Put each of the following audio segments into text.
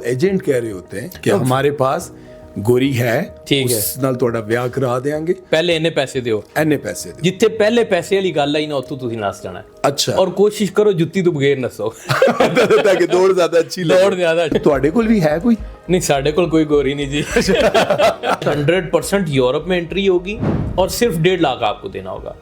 Agent ਕਹਿ ਰਹੇ होते हैं कि हमारे पास ਗੋਰੀ ਹੈ, ਠੀਕ ਹੈ, ਉਸ ਨਾਲ ਤੁਹਾਡਾ ਵਿਆਹ ਕਰਾ ਦੇਾਂਗੇ, ਪਹਿਲੇ ਇੰਨੇ ਪੈਸੇ ਦਿਓ, ਇੰਨੇ ਪੈਸੇ ਦਿਓ। ਜਿੱਥੇ ਪਹਿਲੇ ਪੈਸੇ ਵਾਲੀ ਗੱਲ ਆਈ ਨਾ ਉੱਥੋਂ ਤੁਸੀਂ ਨੱਸ ਜਾਣਾ। ਅੱਛਾ, ਔਰ ਕੋਸ਼ਿਸ਼ ਕਰੋ ਜੁੱਤੀ ਤੋਂ ਬਗੈਰ ਨੱਸੋ ਤਾਂ ਕਿ ਦੌੜ ਜ਼ਿਆਦਾ ਅੱਛੀ ਲੱਗੇ। ਦੌੜ ਜ਼ਿਆਦਾ। ਤੁਹਾਡੇ ਕੋਲ ਵੀ ਹੈ ਕੋਈ? नहीं, साढ़े को कोई गोरी नहीं जी। 100% यूरोप में एंट्री होगी और सिर्फ 1.5 लाख आपको देना होगा।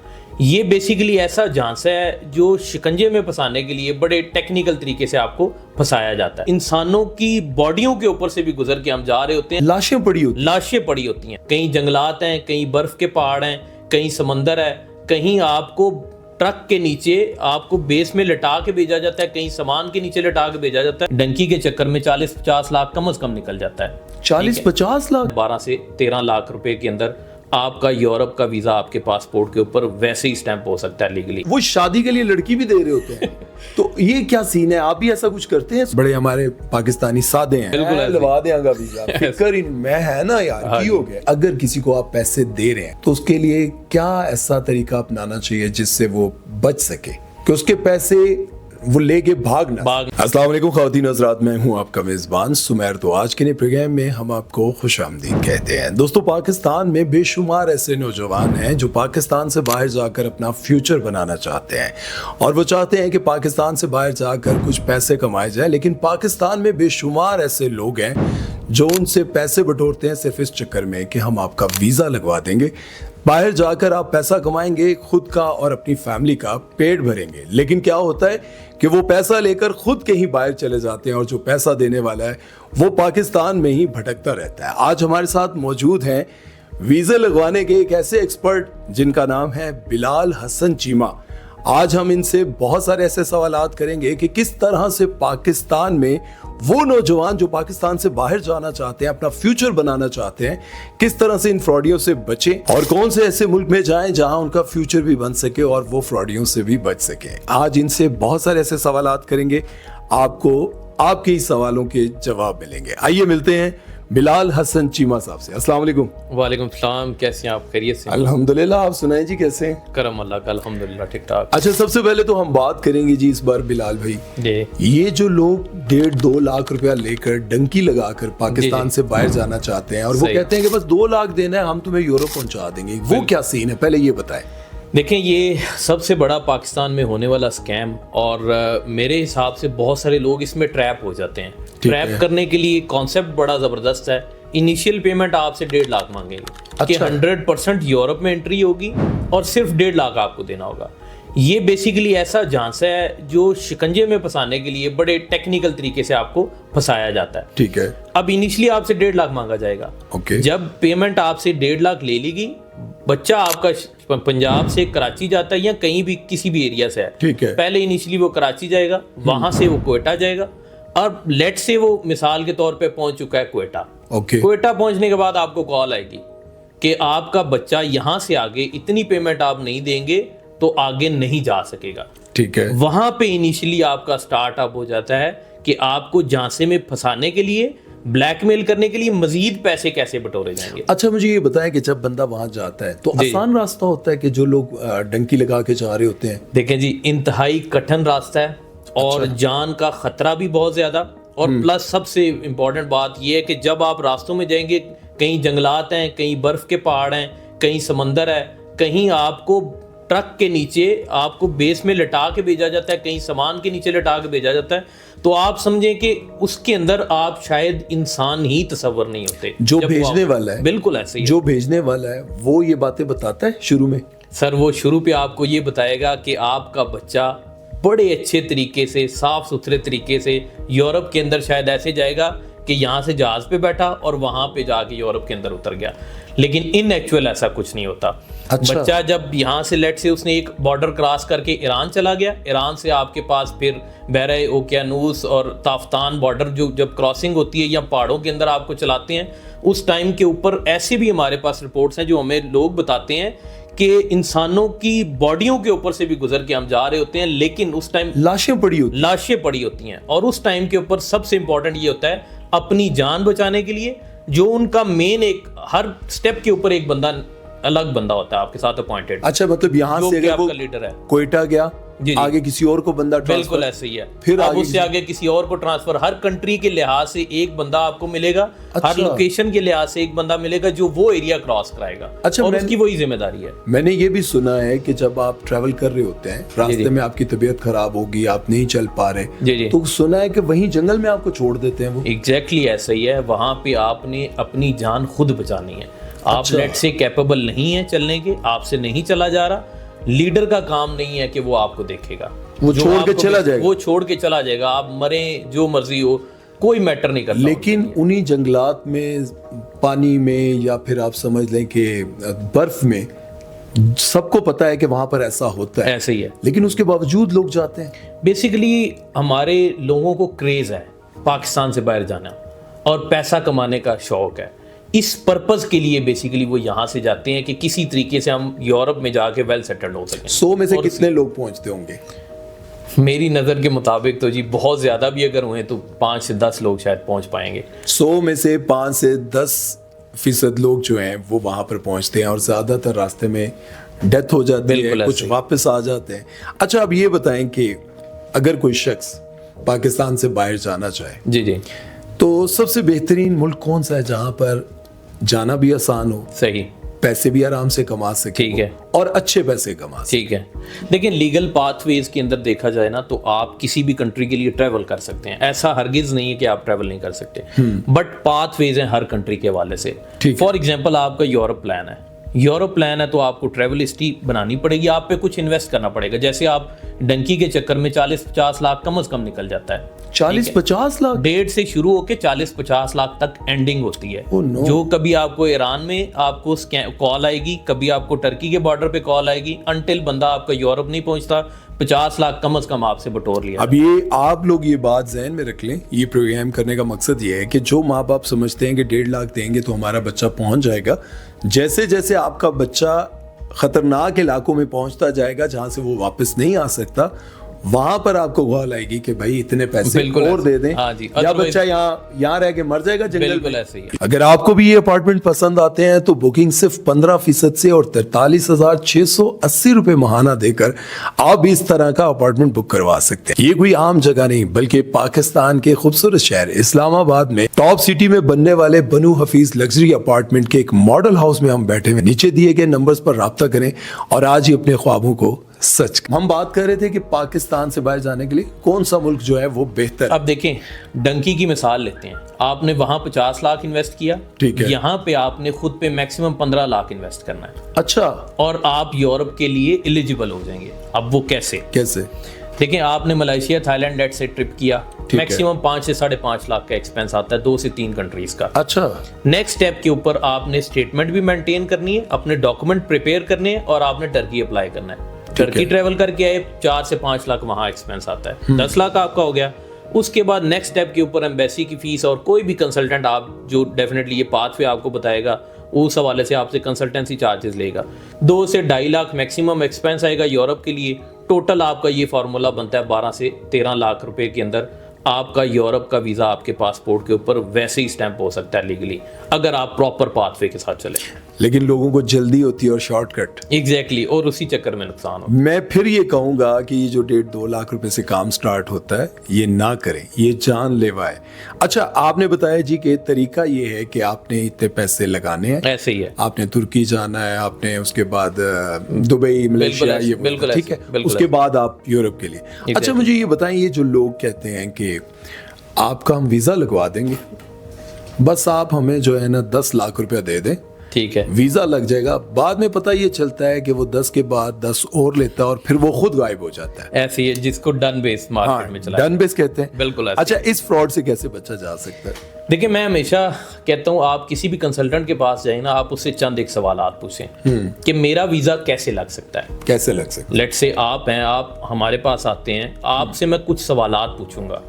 ये बेसिकली ऐसा झांसा है जो शिकंजे में फंसाने के लिए बड़े टेक्निकल तरीके से आपको फंसाया जाता है। इंसानों की बॉडियों के ऊपर से भी गुजर के हम जा रहे होते हैं, लाशें पड़ी होती हैं। कहीं जंगलात हैं, कहीं बर्फ के पहाड़ हैं, कहीं समंदर है, कहीं आपको ट्रक के नीचे आपको बेस में लटा के भेजा जाता है, कहीं सामान के नीचे लटा के भेजा जाता है। डंकी के चक्कर में 40-50 लाख कम से कम निकल जाता है। 40-50 लाख? 12 से 13 लाख रुपए के अंदर आपका यूरोप का वीजा आपके पासपोर्ट के ऊपर वैसे ही स्टैंप हो सकता है लीगली। वो शादी के लिए लड़की भी दे रहे होते हैं। तो ये क्या सीन है? आप भी ऐसा कुछ करते हैं? बड़े हमारे पाकिस्तानी सादे हैं, बिल्कुल लगा देगा वीजा, फिक्र मैं है ना यार, की हो गया। अगर किसी को आप पैसे दे रहे हैं तो उसके लिए क्या ऐसा तरीका अपनाना चाहिए जिससे वो बच सके कि उसके पैसे वो लेके भागना? अस्सलाम वालेकुम ख़वातीन हज़रात, मैं हूँ आपका मेज़बान सुमैर। तो आज के नए प्रोग्राम में हम आपको खुशामदीद कहते हैं। दोस्तों, पाकिस्तान में बेशुमार ऐसे नौजवान हैं जो पाकिस्तान से बाहर जाकर अपना फ्यूचर बनाना चाहते हैं और वो चाहते हैं कि पाकिस्तान से बाहर जाकर कुछ पैसे कमाए जाए। लेकिन पाकिस्तान में बेशुमार ऐसे लोग हैं जो उनसे पैसे बटोरते हैं सिर्फ इस चक्कर में कि हम आपका वीज़ा लगवा देंगे, बाहर जाकर आप पैसा कमाएंगे, खुद का और अपनी फैमिली का पेट भरेंगे। लेकिन क्या होता है कि वो पैसा लेकर खुद कहीं बाहर चले जाते हैं और जो पैसा देने वाला है वो पाकिस्तान में ही भटकता रहता है। आज हमारे साथ मौजूद हैं वीज़ा लगवाने के एक ऐसे एक्सपर्ट जिनका नाम है बिलाल हसन चीमा। आज हम इनसे बहुत सारे ऐसे सवालात करेंगे कि किस तरह से पाकिस्तान में वो नौजवान जो पाकिस्तान से बाहर जाना चाहते हैं, अपना फ्यूचर बनाना चाहते हैं, किस तरह से इन फ्रॉडियों से बचें और कौन से ऐसे मुल्क में जाएं जहां उनका फ्यूचर भी बन सके और वो फ्रॉडियों से भी बच सके। आज इनसे बहुत सारे ऐसे सवालात करेंगे, आपको आपके ही सवालों के जवाब मिलेंगे। आइए मिलते हैं बिलाल हसन चीमा साहब से। अस्सलाम वालेकुम। वालेकुम सलाम, कैसे हैं आप? खैरियत से? अल्हम्दुलिल्लाह, आप सुनाएं जी, कैसे हैं? करम अल्लाह का, अल्हम्दुलिल्लाह ठीक ठाक। अच्छा, सबसे पहले तो हम बात करेंगे जी इस बार बिलाल भाई, ये जो लोग 1.5-2 लाख रुपया लेकर डंकी लगाकर पाकिस्तान से बाहर जाना चाहते हैं और वो कहते हैं कि बस 2 लाख देना है, हम तुम्हें यूरोप पहुंचा देंगे, वो क्या सीन है? पहले ये बताएं। देखें, ये सबसे बड़ा पाकिस्तान में होने वाला स्कैम और मेरे हिसाब से बहुत सारे लोग इसमें ट्रैप हो जाते हैं। ट्रैप करने के लिए कॉन्सेप्ट बड़ा ज़बरदस्त है। इनिशियल पेमेंट आपसे 1.5 लाख मांगेंगे कि 100% यूरोप में एंट्री होगी और सिर्फ 1.5 लाख आपको देना होगा। ये बेसिकली ऐसा झांसा है जो शिकंजे में फंसाने के लिए बड़े टेक्निकल तरीके से आपको फंसाया जाता है। ठीक है। अब इनिशियली आपसे 1.5 लाख मांगा जाएगा। जब पेमेंट आपसे 1.5 लाख ले ली गई, बच्चा आपका पंजाब से कराची जाता है या कहीं भी किसी भी एरिया से है, ठीक है। पहले इनिशियली वो कराची जाएगा, वहां से वो क्वेटा जाएगा और लेट से वो मिसाल के तौर पे पहुंच चुका है क्वेटा। क्वेटा पहुंचने के बाद आपको कॉल आएगी कि आपका बच्चा यहाँ से आगे इतनी पेमेंट आप नहीं देंगे तो आगे नहीं जा सकेगा। ठीक है। वहां पे इनिशियली आपका स्टार्टअप हो जाता है कि आपको झांसे में फंसाने के लिए, ब्लैकमेल करने के लिए मजीद पैसे कैसे बटोरे जाएंगे। अच्छा, मुझे ये बताएं कि जब बंदा वहां जाता है तो आसान रास्ता होता है कि जो लोग डंकी लगा के जा रहे होते हैं? देखें जी, इंतहाई कठिन रास्ता है और जान का खतरा भी बहुत ज्यादा। और प्लस सबसे इम्पोर्टेंट बात यह है कि जब आप रास्तों में जाएंगे, कहीं जंगलात हैं, कहीं बर्फ के पहाड़ हैं, कहीं समंदर है, कहीं आपको ट्रक के नीचे आपको बेस में लटा के भेजा जाता है, कहीं सामान के नीचे लटा के भेजा जाता है, तो आप समझें कि उसके अंदर आप शायद इंसान ही तस्वर नहीं होते। जो भेजने वाला है, बिल्कुल ऐसे ही, जो भेजने वाला है वो ये बातें बताता है शुरू में? सर, वो शुरू पे आपको ये बताएगा कि आपका बच्चा बड़े अच्छे तरीके से, साफ सुथरे तरीके से यूरोप के अंदर शायद ऐसे जाएगा कि यहाँ से जहाज पे बैठा और वहां पे जाके यूरोप के अंदर उतर गया। लेकिन इन एक्चुअल ऐसा कुछ नहीं होता। अच्छा। बच्चा जब यहाँ से लेट से उसने एक बॉर्डर क्रॉस करके ईरान चला गया, ईरान से आपके पास फिर बहरे ओकियानूस और ताफ्तान बॉर्डर जो जब क्रॉसिंग होती है या पहाड़ों के अंदर आपको चलाते हैं, उस टाइम के ऊपर ऐसे भी हमारे पास रिपोर्ट्स हैं जो हमें लोग बताते हैं कि इंसानों की बॉडियों के ऊपर से भी गुजर के हम जा रहे होते हैं, लेकिन उस टाइम लाशें पड़ी होती हैं। और उस टाइम के ऊपर सबसे इंपॉर्टेंट ये होता है अपनी जान बचाने के लिए, जो उनका मेन एक हर स्टेप के ऊपर एक बंदा, अलग बंदा होता है आपके साथ अपॉइंटेड। अच्छा, मतलब यहाँ से अगर वो लीडर है, क्वेटा गया आगे किसी और को बंदा ट्रांसफर, बिल्कुल ऐसे ही है, फिर अब उससे आगे किसी और को ट्रांसफर, हर कंट्री के लिहाज से एक बंदा आपको मिलेगा, हर लोकेशन के लिहाज से एक बंदा मिलेगा जो वो एरिया क्रॉस कराएगा, और उसकी वही जिम्मेदारी है। मैंने ये भी सुना है कि जब आप ट्रैवल कर रहे होते हैं, रास्ते में आपकी तबीयत खराब होगी, आप नहीं चल पा रहे, तो सुना है कि वहीं जंगल में आपको छोड़ देते हैं वो। एग्जैक्टली ऐसा ही है, वहां पे आपने अपनी जान खुद बचानी है। आप लेट से कैपेबल नहीं है चलने के, आपसे नहीं चला जा रहा, लीडर का काम नहीं है कि वो आपको देखेगा, वो छोड़ के चला जाएगा, वो छोड़ के चला जाएगा, आप मरे जो मर्जी हो, कोई मैटर नहीं करता। लेकिन उन्हीं जंगलात में, पानी में, या फिर आप समझ लें कि बर्फ में, सबको पता है कि वहां पर ऐसा होता है, ऐसे ही है, लेकिन उसके बावजूद लोग जाते हैं। बेसिकली हमारे लोगों को क्रेज है पाकिस्तान से बाहर जाना और पैसा कमाने का शौक है, इस पर्पस के लिए बेसिकली वो यहाँ से जाते हैं कि किसी तरीके से हम यूरोप में जाके वेल सेटल्ड हो सकें। 100 में से कितने लोग पहुंचते होंगे? मेरी नज़र के मुताबिक तो जी बहुत ज़्यादा भी अगर हुए तो 5 से 10 लोग शायद पहुंच पाएंगे। 100 में से 5 से 10% लोग जो हैं वो वहाँ पर पहुँचते हैं, और ज़्यादातर रास्ते में डेथ हो जाती है, कुछ वापस आ जाते हैं। अच्छा, अब ये बताएं कि अगर कोई शख्स पाकिस्तान से बाहर जाना चाहे, जी, तो सबसे बेहतरीन मुल्क कौन सा है जहाँ पर जाना भी आसान हो, सही, पैसे भी आराम से कमा सके, ठीक है, और अच्छे पैसे कमा सके? ठीक है। देखिए, लीगल पाथवेज के अंदर देखा जाए ना, तो आप किसी भी कंट्री के लिए ट्रैवल कर सकते हैं, ऐसा हरगिज नहीं है कि आप ट्रैवल नहीं कर सकते, बट पाथवेज हैं हर कंट्री के हवाले से। फॉर एग्जांपल, आपका यूरोप प्लान है, यूरोप प्लान है तो आपको ट्रैवल हिस्ट्री बनानी पड़ेगी, आप पे कुछ इन्वेस्ट करना पड़ेगा। जैसे आप डंकी के चक्कर में 40-50 लाख कम से कम निकल जाता है, 40-50 लाख, 1.5 से शुरू होकर 40-50 लाख तक एंडिंग होती है। जो कभी आपको ईरान में आपको कॉल आएगी, कभी आपको टर्की के बॉर्डर पे कॉल आएगी, अनटिल बंदा आपका यूरोप नहीं पहुंचता, 50 लाख कम से कम आपसे बटोर लिया। अब ये आप लोग ये बात ज़हन में रख लें, ये प्रोग्राम करने का मकसद ये है कि जो माँ बाप समझते हैं कि 1.5 लाख देंगे तो हमारा बच्चा पहुंच जाएगा, जैसे जैसे आपका बच्चा खतरनाक इलाकों में पहुंचता जाएगा जहां से वो वापस नहीं आ सकता, वहां पर आपको कॉल आएगी कि भाई इतने पैसे और दे दें, या बच्चा यहाँ रह के मर जाएगा जंगल में। ऐसे ही है। अगर आपको भी ये अपार्टमेंट पसंद आते हैं तो बुकिंग सिर्फ 15% से और 43,680 रुपए महाना देकर आप भी इस तरह का अपार्टमेंट बुक करवा सकते हैं। ये कोई आम जगह नहीं, बल्कि पाकिस्तान के खूबसूरत शहर इस्लामाबाद में टॉप सिटी में बनने वाले बनू हफीज लग्जरी अपार्टमेंट के एक मॉडल हाउस में हम बैठे हुए। नीचे दिए गए नंबर्स पर राब्ता करें और आज ही अपने ख्वाबों को सच। हम बात कर रहे थे कि पाकिस्तान से बाहर जाने के लिए कौन सा मुल्क जो है वो बेहतर। अब देखें, डंकी की मिसाल लेते हैं, आपने वहां 50 लाख इन्वेस्ट किया, ठीक है, यहाँ पे आपने खुद पे मैक्सिमम 15 लाख इन्वेस्ट करना है। अच्छा, और आप यूरोप के लिए एलिजिबल हो जाएंगे। अब वो कैसे? देखें, आपने मलेशिया, थाईलैंड लेट से ट्रिप किया, मैक्सिमम 5 से 5.5 लाख का एक्सपेंस आता है 2 से 3 कंट्रीज का। अच्छा, नेक्स्ट स्टेप के ऊपर आपने स्टेटमेंट भी मेंटेन करनी है, अपने डॉक्यूमेंट प्रिपेयर करने हैं, और आपने टर्की अप्लाई करना है। टर्की ट्रेवल करके आए, 4 से 5 लाख वहाँ एक्सपेंस आता है, 10 लाख आपका हो गया। उसके बाद नेक्स्ट स्टेप के ऊपर एम्बेसी की फीस और कोई भी कंसल्टेंट आप जो डेफिनेटली ये पाथवे आपको बताएगा, उस हवाले से आपसे कंसल्टेंसी चार्जेस लेगा। 2 से 2.5 लाख मैक्सिमम एक्सपेंस आएगा यूरोप के लिए। टोटल आपका ये फार्मूला बनता है 12 से 13 लाख रुपए के अंदर आपका यूरोप का वीज़ा आपके पासपोर्ट के ऊपर वैसे ही स्टैंप हो सकता है लीगली, अगर आप प्रॉपर पाथवे के साथ चले। लेकिन लोगों को जल्दी होती है और शॉर्टकट। एग्जैक्टली, और उसी चक्कर में नुकसान हो। मैं फिर ये कहूंगा कि ये जो 1.5-2 लाख रुपए से काम स्टार्ट होता है, ये ना करें, ये जानलेवा है। अच्छा, आपने बताया जी कि तरीका ये है कि आपने इतने पैसे लगाने हैं, ऐसे ही है, आपने तुर्की जाना है, आपने उसके बाद दुबई, मलेशिया, ये ठीक है, उसके बाद आप यूरोप के लिए। अच्छा, मुझे ये बताएं, ये जो लोग कहते हैं कि आपका हम वीजा लगवा देंगे, बस आप हमें जो है ना 10 लाख रुपया दे दें, ठीक है, वीजा लग जाएगा। बाद में पता ये चलता है कि वो 10 के बाद 10 और लेता है और फिर वो खुद गायब हो जाता है। ऐसे ही है, जिसको डन बेस मार्केट में चला, डन बेस कहते हैं। बिल्कुल। अच्छा, इस फ्रॉड से कैसे बचा जा सकता है? देखिए, मैं हमेशा कहता हूँ, आप किसी भी कंसल्टेंट के पास जाए ना, आप उससे चंद एक सवालात पूछें कि मेरा वीजा कैसे लग सकता है, कैसे लग सकता है। लेट्स से आप हैं, आप हमारे पास आते हैं, आपसे मैं कुछ सवालात पूछूंगा,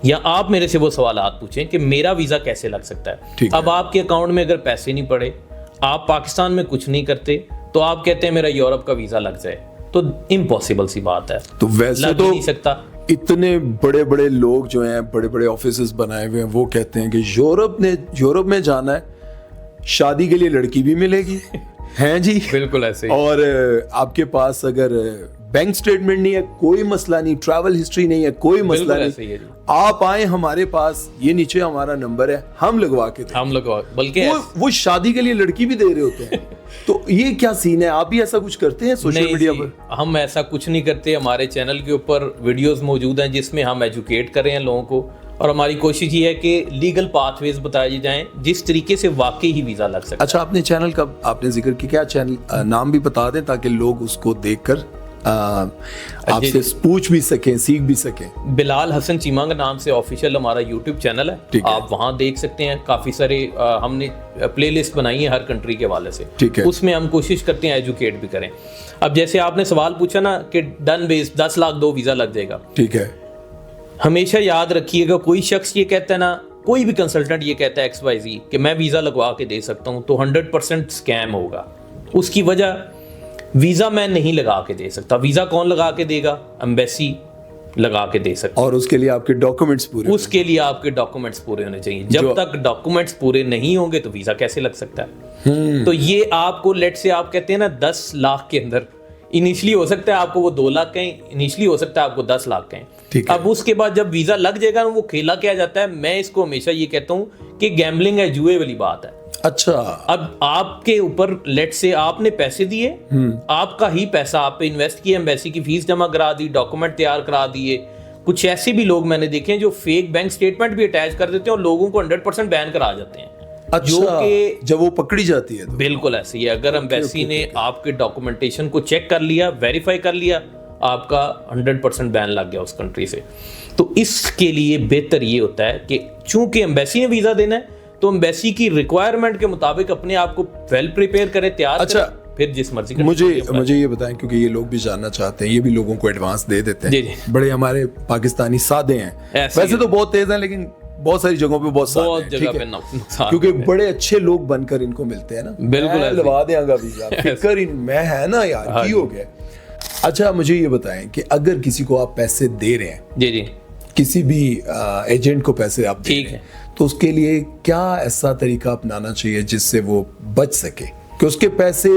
या आप मेरे से वो सवालात पूछें कि मेरा वीजा कैसे लग सकता है। अब आपके अकाउंट में अगर पैसे नहीं पड़े, आप पाकिस्तान में कुछ नहीं करते, तो आप कहते हैं मेरा यूरोप का वीजा लग जाए, तो इम्पॉसिबल सी बात है। तो वैसे लग तो नहीं सकता। इतने बड़े बड़े लोग जो हैं, बड़े बड़े ऑफिसेस बनाए हुए हैं, वो कहते हैं कि यूरोप में जाना है, शादी के लिए लड़की भी मिलेगी हैं जी, बिल्कुल ऐसे ही। और आपके पास अगर बैंक स्टेटमेंट नहीं है, कोई मसला नहीं, ट्रैवल हिस्ट्री नहीं है, कोई मसला ऐसे ही नहीं, है जी। आप आए हमारे पास, ये नीचे हमारा नंबर है, हम लगवा के देंगे। हम लगवा, बल्कि वो शादी के लिए लड़की भी दे रहे होते हैं। तो ये क्या सीन है? आप भी ऐसा कुछ करते हैं सोशल मीडिया पर? हम ऐसा कुछ नहीं करते। हमारे चैनल के ऊपर वीडियोस मौजूद हैं जिसमें हम एजुकेट कर रहे हैं लोगों को, और हमारी कोशिश ये है कि लीगल पाथवेज बताए जाएं जिस तरीके से वाकई ही वीजा लग सके। अच्छा, आपने चैनल का आपने जिक्र किया, क्या चैनल नाम भी बता दें ताकि लोग उसको देखकर आपसे पूछ भी सकें, सीख भी सकें। बिलाल हसन चीमा के नाम से ऑफिशियल हमारा यूट्यूब चैनल है, आप वहां देख सकते हैं। काफी सारे हमने प्लेलिस्ट बनाई है हर कंट्री के हवाले से, ठीक है। उसमें हम कोशिश करते हैं एजुकेट भी करें। अब जैसे आपने सवाल पूछा ना कि डन बेस 10 लाख दो वीजा लग जाएगा, ठीक है। हमेशा याद रखिएगा, कोई शख्स ये कहता है ना, कोई भी कंसल्टेंट ये कहता है XYZ कि मैं वीजा लगवा के दे सकता हूं, तो 100% स्कैम होगा। उसकी वजह, वीजा मैं नहीं लगा के दे सकता। वीजा कौन लगा के देगा? एम्बेसी लगा के दे सकता। और उसके लिए आपके डॉक्यूमेंट्स पूरे, उसके लिए आपके डॉक्यूमेंट्स पूरे होने चाहिए। जब तक डॉक्यूमेंट्स पूरे नहीं होंगे तो वीजा कैसे लग सकता है? तो ये आपको, लेट से आप कहते हैं ना 10 लाख के अंदर इनिशियली हो सकता है आपको वो 2 लाख कहें, इनिशियली हो सकता है आपको 10 लाख कहें। अब उसके बाद जब वीजा लग जाएगा वो खेला क्या जाता है, मैं इसको हमेशा ये कहता हूँ कि गैम्बलिंग है, जुए वाली बात है। अच्छा, अब आपके ऊपर लेट से आपने पैसे दिए, आपका ही पैसा आप पे इन्वेस्ट किया, एम्बेसी की फीस जमा करा दी, डॉक्यूमेंट तैयार करा दिए। कुछ ऐसे भी लोग मैंने देखे हैं जो फेक बैंक स्टेटमेंट भी अटैच कर देते हैं और लोगों को 100% बैन करा जाते हैं। अच्छा, जो कि जब वो पकड़ी जाती है तो बिल्कुल ऐसे ही है। अगर एम्बेसी ने आपके डॉक्यूमेंटेशन को चेक कर लिया, वेरीफाई कर लिया, आपका 100% बैन लग गया उस कंट्री से। तो इसके लिए बेहतर ये होता है कि चूंकि एम्बेसी ने वीजा देना है तो एम्बेसी की रिक्वायरमेंट के मुताबिक अपने आप को वेल प्रिपेयर करें, तैयार अच्छा करें, फिर जिस मर्जी मुझे ये बताएं, क्योंकि ये लोग भी जानना चाहते हैं, ये भी लोगों को एडवांस दे देते हैं। जी। बड़े हमारे पाकिस्तानी सादे हैं, वैसे तो बहुत तेज हैं लेकिन बहुत सारी जगहों पे बहुत जगह पे नुकसान, क्योंकि बड़े अच्छे लोग बनकर इनको मिलते हैं ना। बिल्कुल लगा देगा वीजा, फिक्र इनमें है ना यार, की हो गया। अच्छा, मुझे ये बताएं कि अगर किसी को आप पैसे दे रहे हैं, जी जी, किसी भी एजेंट को पैसे आप दे रहे हैं, तो उसके लिए क्या ऐसा तरीका अपनाना चाहिए जिससे वो बच सके कि उसके पैसे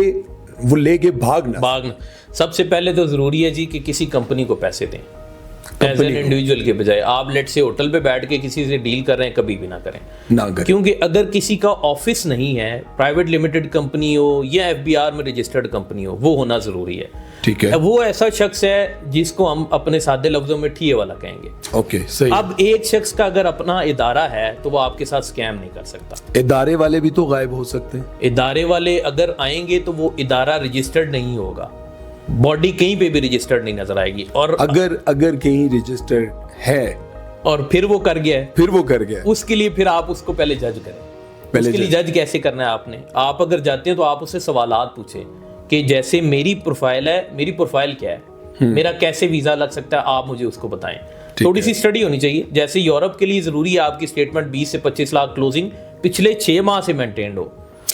वो लेके भागना? सबसे पहले तो जरूरी है जी कि किसी कंपनी को पैसे दें एज एन इंडिविजुअल के बजाय। आप लेट से होटल पे बैठ के किसी से डील कर रहे हैं, कभी भी ना करें। क्योंकि अगर किसी का ऑफिस नहीं है, प्राइवेट लिमिटेड कंपनी हो या FBR में रजिस्टर्ड कंपनी हो, वो होना जरूरी है। ठीक है। वो ऐसा शख्स है जिसको हम अपने सादे लफ्जों में ठिए वाला कहेंगे। ओके, सही। अब एक शख्स का अगर अपना इदारा है तो वो आपके साथ स्कैम नहीं कर सकता। इदारे वाले भी तो गायब हो सकते हैं। इदारे वाले अगर आएंगे तो वो इदारा रजिस्टर्ड नहीं होगा, बॉडी कहीं पे भी रजिस्टर्ड नहीं नजर आएगी। और अगर कहीं रजिस्टर्ड है और फिर वो कर गया, उसके लिए फिर आप उसको पहले जज करें। उसके लिए जज कैसे करना है आपने? आप अगर जाते हैं तो आप उससे सवालात पूछें कि जैसे मेरी प्रोफाइल है, मेरी प्रोफाइल क्या है, मेरा कैसे वीजा लग सकता है, आप मुझे उसको बताएं। थोड़ी सी स्टडी होनी चाहिए। जैसे यूरोप के लिए जरूरी है आपकी स्टेटमेंट 20 से 25 लाख क्लोजिंग पिछले 6 माह से मेंटेन्ड हो।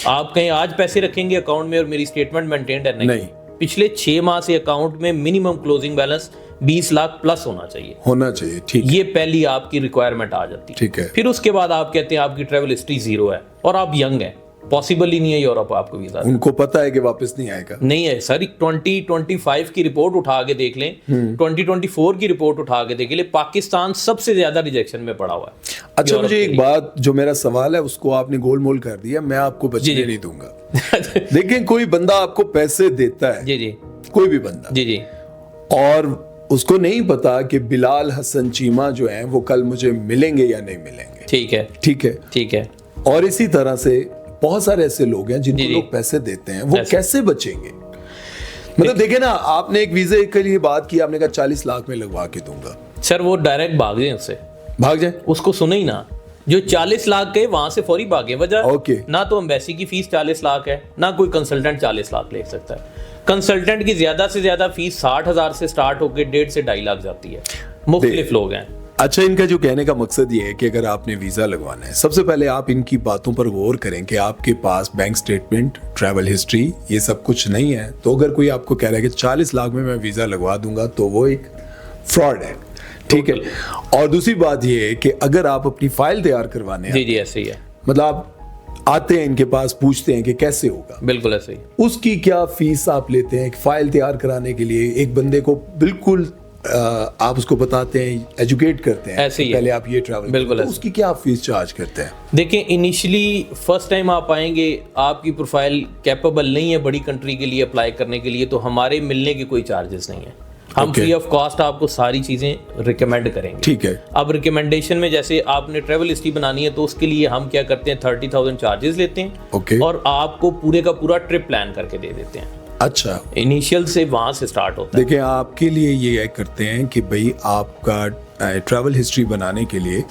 आप कहीं आज पैसे रखेंगे अकाउंट में और मेरी स्टेटमेंट मेंटेन्ड है, नहीं। पिछले 6 माह से अकाउंट में minimum closing balance 20 lakh plus होना चाहिए। ठीक। ये पहली आपकी रिक्वायरमेंट आ जाती है। ठीक है। फिर उसके बाद आप कहते हैं आपकी ट्रैवल हिस्ट्री 0 है और आप यंग है, पॉसिबल ही नहीं है यूरोप आपको वीजा। उनको पता है कि वापस नहीं आएगा। नहीं है सर, 2025 की रिपोर्ट उठा के देख लें, 2024 की रिपोर्ट उठा के देख लें, पाकिस्तान सबसे ज्यादा रिजेक्शन में पड़ा हुआ है। अच्छा, मुझे एक बात, जो मेरा सवाल है उसको आपने गोलमोल कर दिया, मैं आपको बचने नहीं दूंगा। देखें, कोई बंदा आपको पैसे देता है, जी, कोई भी बंदा, जी, और उसको नहीं पता कि बिलाल हसन चीमा जो है वो कल मुझे मिलेंगे या नहीं मिलेंगे। ठीक है। और इसी तरह से बहुत सारे ऐसे लोग हैं जिनको लोग पैसे देते हैं, वो कैसे बचेंगे? मतलब देखे ना, आपने एक वीजे के लिए बात की, आपने कहा 40 लाख में लगवा के दूंगा। सर वो डायरेक्ट भाग जाए, उससे भाग जाए, उसको सुने ही ना। जो 40 लाख गए वहां से फौरी भागे। वजह ना तो एम्बेसी की फीस 40 लाख है, ना कोई कंसल्टेंट 40 लाख ले सकता है। कंसल्टेंट की ज्यादा से ज्यादा फीस 60,000 से स्टार्ट होकर 1.5 से 2.5 लाख जाती है। मुख्तलिफ लोग हैं। अच्छा, इनका जो कहने का मकसद ये है कि अगर आपने वीजा लगवाना है, सबसे पहले आप इनकी बातों पर गौर करें कि आपके पास बैंक स्टेटमेंट, ट्रैवल हिस्ट्री, ये सब कुछ नहीं है। तो अगर कोई आपको कह रहा है कि 40 लाख में मैं वीजा लगवा दूंगा, तो वो एक फ्रॉड है। ठीक है। और दूसरी बात ये है कि अगर आप अपनी फाइल तैयार करवाने हैं, जी ऐसे ही है, मतलब आप आते हैं इनके पास, पूछते हैं कि कैसे होगा, बिल्कुल ऐसे ही। उसकी क्या फीस आप लेते हैं? फाइल तैयार कराने के लिए एक बंदे को बिल्कुल आप उसको बताते हैं, एजुकेट करते हैं, ऐसे ही पहले आप ये ट्रैवल, बिल्कुल तो उसकी क्या आप फीस चार्ज करते हैं? देखिए, इनिशियली फर्स्ट टाइम आप आएंगे, आपकी प्रोफाइल कैपेबल नहीं है बड़ी कंट्री के लिए अप्लाई करने के लिए, तो हमारे मिलने के कोई चार्जेस नहीं है। हम फ्री ऑफ कॉस्ट आपको सारी चीज़ें रिकमेंड करेंगे। ठीक है। अब रिकमेंडेशन में जैसे आपने ट्रैवल हिस्ट्री बनानी है तो उसके लिए हम क्या करते हैं, 30,000 चार्जेस लेते हैं। ओके। और आपको पूरे का पूरा ट्रिप प्लान करके दे देते हैं। अच्छा, इनिशियल से वहां से स्टार्ट होता है। देखिए, आपके लिए ये करते हैं कि भाई आपका ट्रैवल हिस्ट्री बनाने के लिए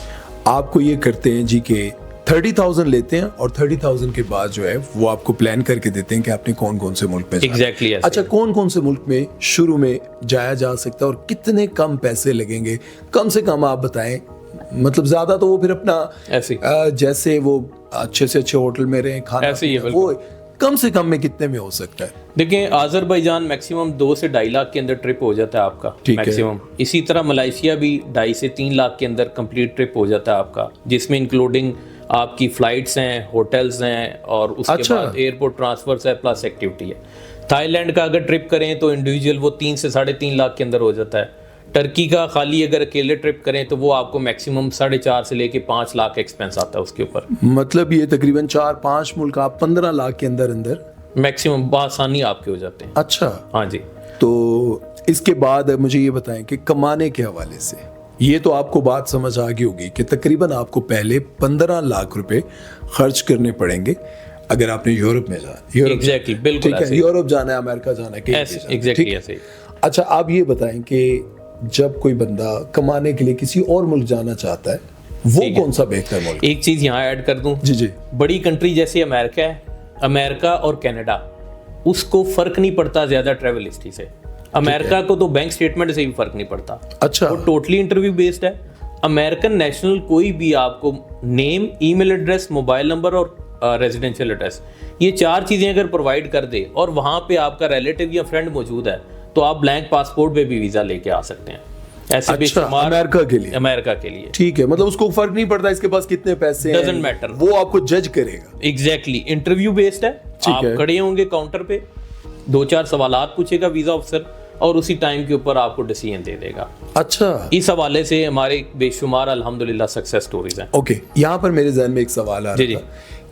आपको ये करते हैं जी के 30,000 लेते हैं, और 30,000 के बाद जो है वो आपको प्लान करके देते हैं कि आपने कौन कौन से मुल्क में जाना है। एग्जैक्टली। अच्छा, कौन कौन से मुल्क में शुरू में जाया जा सकता है और कितने कम पैसे लगेंगे? कम से कम आप बताएं, मतलब ज्यादा तो वो फिर अपना ऐसे जैसे वो अच्छे से अच्छे होटल में रहे, खाना ऐसे ही है, पीना, वो कम से कम में कितने में हो सकता है? देखिए, आज़रबाईजान मैक्सिमम 2 से 2.5 लाख के अंदर ट्रिप हो जाता है आपका, मैक्सिमम। इसी तरह मलेशिया भी 2.5 से 3 लाख के अंदर कंप्लीट ट्रिप हो जाता है आपका, जिसमें इंक्लूडिंग आपकी फ्लाइट्स हैं, होटल्स हैं, और उसके बाद एयरपोर्ट ट्रांसफर्स है, प्लस एक्टिविटी है। थाईलैंड का अगर ट्रिप करें तो इंडिविजुअल वो 3 से 3.5 लाख के अंदर हो जाता है। टर्की का खाली अगर अकेले ट्रिप करें तो वो आपको मैक्सिमम 4.5 से लेके 5 लाख एक्सपेंस आता है उसके ऊपर। मतलब ये तकरीबन 4-5 मुल्क आप 15 लाख के अंदर अंदर मैक्सिमम आसानी आपके हो जाते हैं। अच्छा, हाँ जी। तो इसके बाद मुझे ये बताएं कि कमाने के हवाले से ये तो आपको बात समझ आ गई होगी कि तकरीबन आपको पहले 15 लाख रुपए खर्च करने पड़ेंगे अगर आपने यूरोप में जाना। एग्जैक्टली, बिल्कुल ठीक है, यूरोप जाना है, अमेरिका जाना है, एग्जैक्टली ऐसे ही। अच्छा, आप ये बताएं कि जब कोई बंदा कमाने के लिए किसी और मुल्क जाना चाहता है, वो कौन सा बेहतर मुल्क? एक चीज यहाँ ऐड कर दूं, जी। बड़ी कंट्री जैसे अमेरिका है, अमेरिका और कनाडा, उसको फर्क नहीं पड़ता ज्यादा ट्रैवल हिस्ट्री से। अमेरिका को तो बैंक स्टेटमेंट से भी फर्क नहीं पड़ता। अच्छा, वो टोटली इंटरव्यू बेस्ड है। अमेरिकन नेशनल कोई भी आपको name, email address, mobile number और रेजिडेंशियल एड्रेस, ये 4 चीजें अगर प्रोवाइड कर दे और वहां पे आपका रिलेटिव या फ्रेंड मौजूद है, तो आप ब्लैंक पासपोर्ट पे भी वीजा लेके आ सकते हैं। ऐसे अच्छा, अमेरिका के लिए ठीक है, मतलब उसको फर्क नहीं पड़ता इसके पास कितने पैसे हैं, डजंट मैटर, वो आपको जज करेगा। एग्जैक्टली, इंटरव्यू बेस्ड है। आप खड़े होंगे काउंटर पे, 2-4 सवालात पूछेगा वीजा ऑफिसर, और उसी टाइम के ऊपर आपको डिसीजन दे देगा। अच्छा, इस हवाले से हमारे बेशुमार अल्हम्दुलिल्लाह सक्सेस स्टोरीज हैं। ओके, यहाँ पर मेरे ज़हन में एक सवाल आ रहा था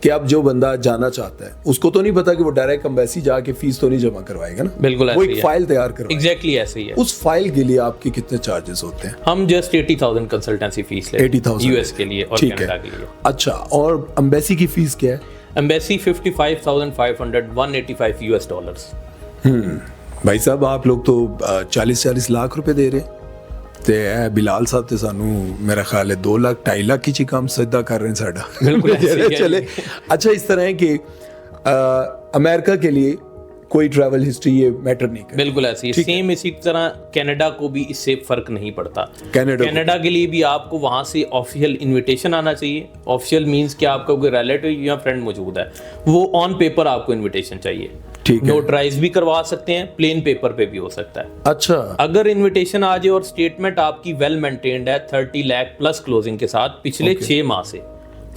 कि अब जो बंदा जाना चाहता है उसको तो नहीं पता कि वो डायरेक्ट एम्बेसी जाके फीस तो नहीं जमा करवाएगा ना। बिल्कुल, वो एक फाइल तैयार करवाएगा। एग्जैक्टली ऐसे ही है। उस फाइल के लिए आपके कितने चार्जेस होते हैं? हम जस्ट 80,000 कंसल्टेंसी फीस लेते हैं 80,000 यूएस के लिए और कनाडा के लिए। अच्छा, और एम्बेसी की फीस क्या है? Embassy 55,500 $185 US। भाई साहब, आप लोग तो 40-40 लाख रुपए दे रहे हैं ते बिलाल साहब ते सानू मेरा ख्याल है 2 लाख 2.5 लाख की काम सदा कर रहे हैं साडा। बिल्कुल चले। अच्छा, इस तरह है कि अमेरिका के लिए कोई ट्रैवल हिस्ट्री ये मैटर नहीं करती। बिल्कुल ऐसी सेम। इसी तरह कनाडा को भी इससे फर्क नहीं पड़ता। कनाडा के लिए भी आपको वहां से ऑफिशियल इनविटेशन आना चाहिए। ऑफिशियल मींस कि आपका कोई रिलेटिव या फ्रेंड मौजूद है, वो ऑन पेपर आपको इनविटेशन चाहिए। नोटराइज भी करवा सकते हैं, प्लेन पेपर पे भी हो सकता है। अच्छा, अगर इनविटेशन आ जाए और स्टेटमेंट आपकी वेल मेंटेन्ड है 30 लाख प्लस क्लोजिंग के साथ पिछले 6 माह से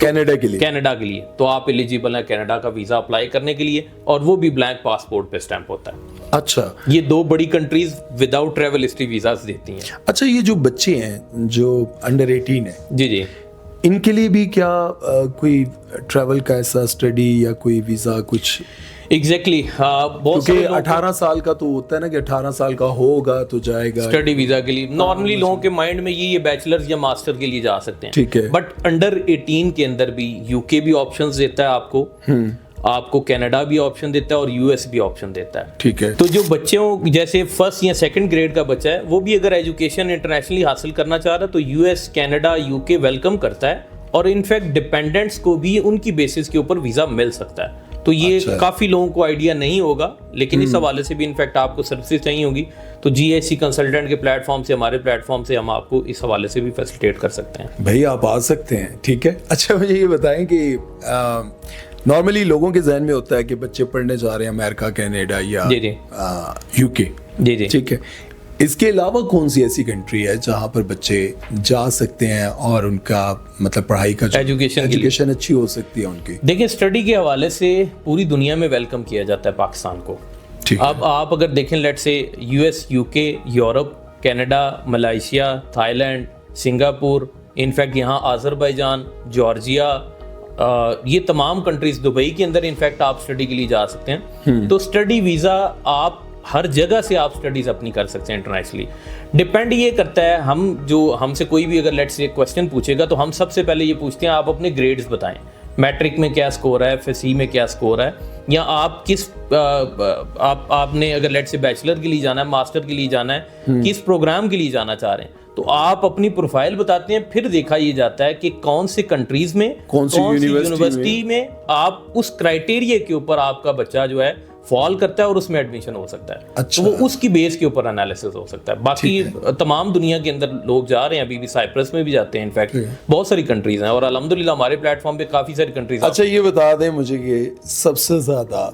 कनाडा के लिए, तो आप एलिजिबल हैं कनाडा का वीजा अप्लाई करने के लिए, और वो भी ब्लैंक पासपोर्ट पे स्टैंप होता है। अच्छा, ये 2 बड़ी countries without travel history visa देती हैं। अच्छा, ये जो बच्चे हैं जो अंडर 18 है, जी, इनके लिए भी क्या कोई ट्रैवल का ऐसा स्टडी या कोई वीजा कुछ? एग्जैक्टली, बहुत क्योंकि 18 साल का तो होता है ना कि 18 साल का होगा तो जाएगा स्टडी वीजा के लिए। नॉर्मली लोगों के माइंड में ये बैचलर्स या मास्टर के लिए जा सकते हैं, ठीक है। बट अंडर 18 के अंदर भी यूके भी ऑप्शंस देता है आपको कनाडा भी ऑप्शन देता है और यूएस भी ऑप्शन देता है, ठीक है। तो जो बच्चों जैसे 1st या 2nd ग्रेड का बच्चा है, वो भी अगर एजुकेशन इंटरनेशनली हासिल करना चाह रहा है तो यूएस, कनाडा, यूके वेलकम करता है, और इनफैक्ट डिपेंडेंट्स को भी उनकी बेसिस के ऊपर वीजा मिल सकता है। तो ये काफी लोगों को आइडिया नहीं होगा, लेकिन इस हवाले से भी इनफैक्ट आपको सर्विसेज चाहिए होगी तो जीएससी कंसल्टेंट के प्लेटफॉर्म से, हमारे प्लेटफॉर्म से हम आपको इस हवाले से भी फैसिलिटेट कर सकते हैं। भाई आप आ सकते हैं, ठीक है। अच्छा, मुझे ये बताएं कि नॉर्मली लोगों के जहन में होता है कि बच्चे पढ़ने जा रहे हैं अमेरिका, कनाडा या यूके, जी, ठीक है। اس کے علاوہ کون سی ایسی کنٹری ہے جہاں پر بچے جا سکتے ہیں اور ان کا مطلب پڑھائی کا ایجوکیشن اچھی ہو سکتی ہے ان کی؟ دیکھیں اسٹڈی کے حوالے سے پوری دنیا میں ویلکم کیا جاتا ہے پاکستان کو. اب آپ اگر دیکھیں let's say U S, U K, Europe, Canada, Malaysia, Thailand, Singapore, in fact یہاں آذربائیجان، جارجیا، یہ تمام کنٹریز، دبئی کے اندر انفیکٹ آپ اسٹڈی کے لیے جا سکتے ہیں. تو اسٹڈی ویزا آپ ہر جگہ سے آپ اسٹڈیز اپنی کر سکتے ہیں انٹرنیشنلی. ڈپینڈ یہ کرتا ہے ہم سے کوئی بھی اگر لیٹ سے کویسچن پوچھے گا تو ہم سب سے پہلے یہ پوچھتے ہیں آپ اپنے گریڈز بتائیں، میٹرک میں کیا سکور ہے، FSC میں کیا سکور ہے، یا آپ کس آپ نے اگر لیٹ سے بیچلر کے لیے جانا ہے، ماسٹر کے لیے جانا ہے، کس پروگرام کے لیے جانا چاہ رہے ہیں. تو آپ اپنی پروفائل بتاتے ہیں، پھر دیکھا یہ جاتا ہے کہ کون سے کنٹریز میں، کون سی یونیورسٹی میں آپ اس کرائٹیریا کے اوپر آپ کا بچہ جو ہے فال کرتا ہے اور اس میں ایڈمیشن ہو سکتا ہے. تو وہ اس کی بیس کے اوپر انالیسس ہو سکتا ہے. باقی تمام دنیا کے اندر لوگ جا رہے ہیں، ابھی بھی سائپرس میں بھی جاتے ہیں، انفیکٹ بہت ساری کنٹریز ہیں اور الحمدللہ ہمارے پلیٹ فارم پہ کافی ساری کنٹریز. اچھا یہ بتا دیں مجھے کہ سب سے زیادہ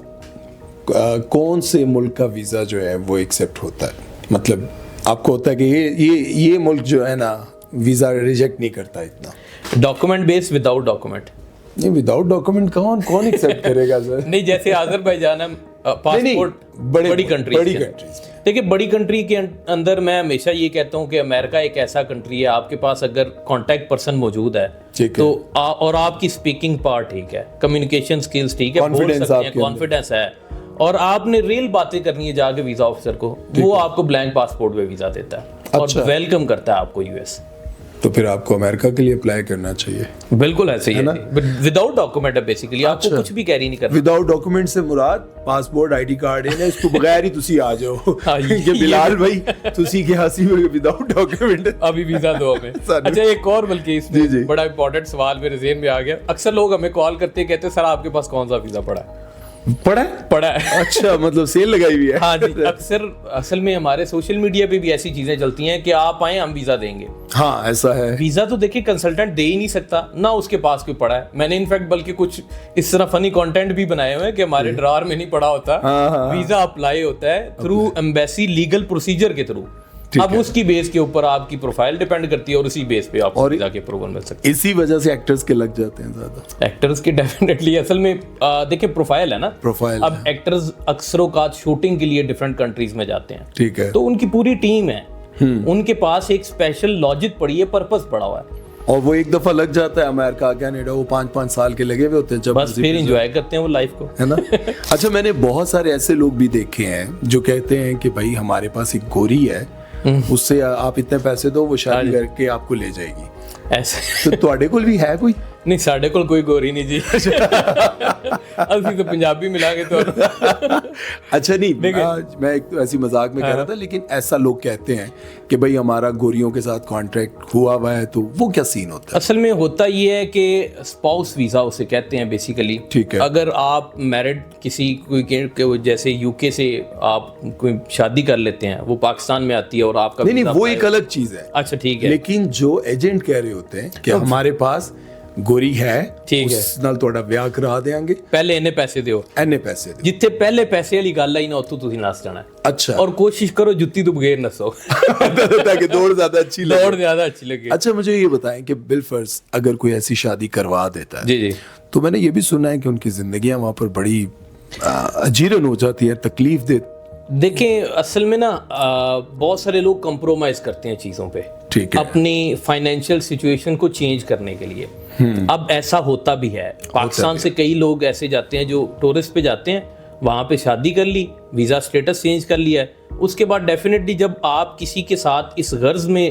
کون سے ملک کا ویزا جو ہے وہ ایکسیپٹ ہوتا ہے؟ مطلب آپ کو ہوتا ہے کہ یہ ملک جو ہے نا ویزا ریجیکٹ نہیں کرتا اتنا. ڈاکومنٹ بیس، وداؤٹ ڈاکومنٹ. نہیں وداؤٹ ڈاکومنٹ کون ایکسیپٹ کرے گا سر؟ نہیں جیسے آذربائیجان ہے، پاسپورٹ بڑی کنٹریز. دیکھیے بڑی کنٹری کے اندر میں ہمیشہ یہ کہتا ہوں کہ امریکہ ایک ایسا کنٹری ہے، آپ کے پاس اگر کانٹیکٹ پرسن موجود ہے تو اور آپ کی اسپیکنگ پارٹ ٹھیک ہے، کمیونیکیشن سکلز ٹھیک ہے، بول سکتے ہیں، کانفیڈنس ہے، اور آپ نے ریل باتیں کرنی ہے جا کے ویزا آفیسر کو، وہ آپ کو بلینک پاسپورٹ پہ ویزا دیتا ہے اور ویلکم کرتا ہے آپ کو US. تو پھر آپ کو امریکہ کے لیے اپلائی کرنا چاہیے. بالکل ایسے ہی ہے وداؤٹ ڈاکومنٹ ہے بیسیکلی، آپ کو کچھ بھی کیری نہیں کرنا. وداؤٹ ڈاکومنٹ سے مراد پاسپورٹ ID کارڈ ہے، اس کو بغیر ہی تسی آ جاؤ کہ بلال بھائی تسی کی ہنسی ہوئی وداؤٹ ڈاکومنٹ ابھی ویزا دو ہمیں. اچھا ایک اور بلکہ اس میں بڑا امپورٹنٹ سوال میرے ذہن میں آ گیا. اکثر لوگ ہمیں کال کرتے کہتے سر آپ کے پاس کون سا ویزا پڑا ہے؟ اچھا مطلب سیل لگائی ہوئی ہے. ہاں جی، اکثر اصل میں ہمارے سوشل میڈیا پہ بھی ایسی چیزیں چلتی ہیں کہ آپ آئیں ہم ویزا دیں گے. ہاں ایسا ہے. ویزا تو دیکھیں کنسلٹنٹ دے ہی نہیں سکتا، نہ اس کے پاس کوئی پڑا ہے. میں نے انفیکٹ بلکہ کچھ اس طرح فنی کانٹینٹ بھی بنائے ہوئے ہیں کہ ہمارے ڈرار میں نہیں پڑا ہوتا، ویزا اپلائی ہوتا ہے تھرو ایمبیسی لیگل پروسیجر کے تھرو. اب اس کی بیس کے اوپر آپ کی پروفائل ڈیپینڈ کرتی ہے اور اسی بیس پہ آپ کو ویزا کے اپروول مل سکتے ہیں. اسی وجہ سے ایکٹرز کے لگ جاتے ہیں زیادہ. ایکٹرز کے ڈیفینیٹلی اصل میں دیکھیں پروفائل ہے نا، پروفائل. اب ایکٹرز اکثر اوقات شوٹنگ کے لیے ڈفرینٹ کنٹریز میں جاتے ہیں، ٹھیک ہے، تو ان کی پوری ٹیم ہے، ان کے پاس ایک اسپیشل لاجک پڑی ہے، پرپز پڑا ہوا ہے، اور وہ ایک دفعہ لگ جاتا ہے. امریکہ کینیڈا وہ 5-5 سال کے لگے ہوئے ہوتے ہیں، جب بس پھر انجوائے کرتے ہیں وہ لائف کو، ہے نا. اچھا میں نے بہت سارے ایسے لوگ بھی دیکھے ہیں جو کہتے ہیں کہ بھائی ہمارے پاس ایک گوری ہے، اس سے آپ اتنے پیسے دو، وہ شادی کر کے آپ کو لے جائے گی. ایسے تو تواڈے کول بھی ہے کوئی؟ نہیں ساڈے کول کوئی گوری نہیں جی، اسی تو پنجابی ملا کے تو. اچھا نہیں میں ایک ایسی مذاق میں کہہ رہا تھا، لیکن ایسا لوگ کہتے ہیں کہ بھائی ہمارا گوریوں کے ساتھ کانٹریکٹ ہوا ہوا ہے، تو وہ کیا سین ہوتا ہے؟ اصل میں ہوتا یہ ہے کہ اسپاؤس ویزا اسے کہتے ہیں بیسیکلی. ٹھیک ہے، اگر آپ میرڈ کسی کوئی جیسے UK سے آپ کوئی شادی کر لیتے ہیں، وہ پاکستان میں آتی ہے اور آپ کا نہیں وہ ایک الگ چیز ہے. اچھا ٹھیک ہے، لیکن جو ایجنٹ کہہ رہے ہوتے ہیں کہ ہمارے پاس گوری ہے، ٹھیک ہے، اس نال تہاڈا بیاہ کرا دیں گے، پہلے انہیں پیسے دیو، اینے پیسے دے. جتنے پہلے پیسے والی گل آئی نا اتوں تسی نس جانا ہے. اچھا، اور کوشش کرو جتی تو بغیر نسو تاکہ دوڑ زیادہ اچھی لگے. دوڑ زیادہ اچھی لگے. اچھا مجھے یہ بتائیں کہ بالفرض اگر کوئی ایسی شادی کروا دیتا ہے، جی تو میں نے یہ بھی سنا ہے کہ ان کی زندگیاں وہاں پر بڑی اجیرن ہو جاتی ہے، تکلیف دہ. دیکھیں اصل میں نا بہت سارے لوگ کمپرومائز کرتے ہیں چیزوں پہ، ٹھیک ہے، اپنی فائنینشیل سچویشن کو چینج کرنے کے لیے. اب ایسا ہوتا بھی ہے، پاکستان سے کئی لوگ ایسے جاتے ہیں جو ٹورسٹ پہ جاتے ہیں، وہاں پہ شادی کر لی، ویزا سٹیٹس چینج کر لیا ہے، اس کے بعد ڈیفینیٹلی جب آپ کسی کے ساتھ اس غرض میں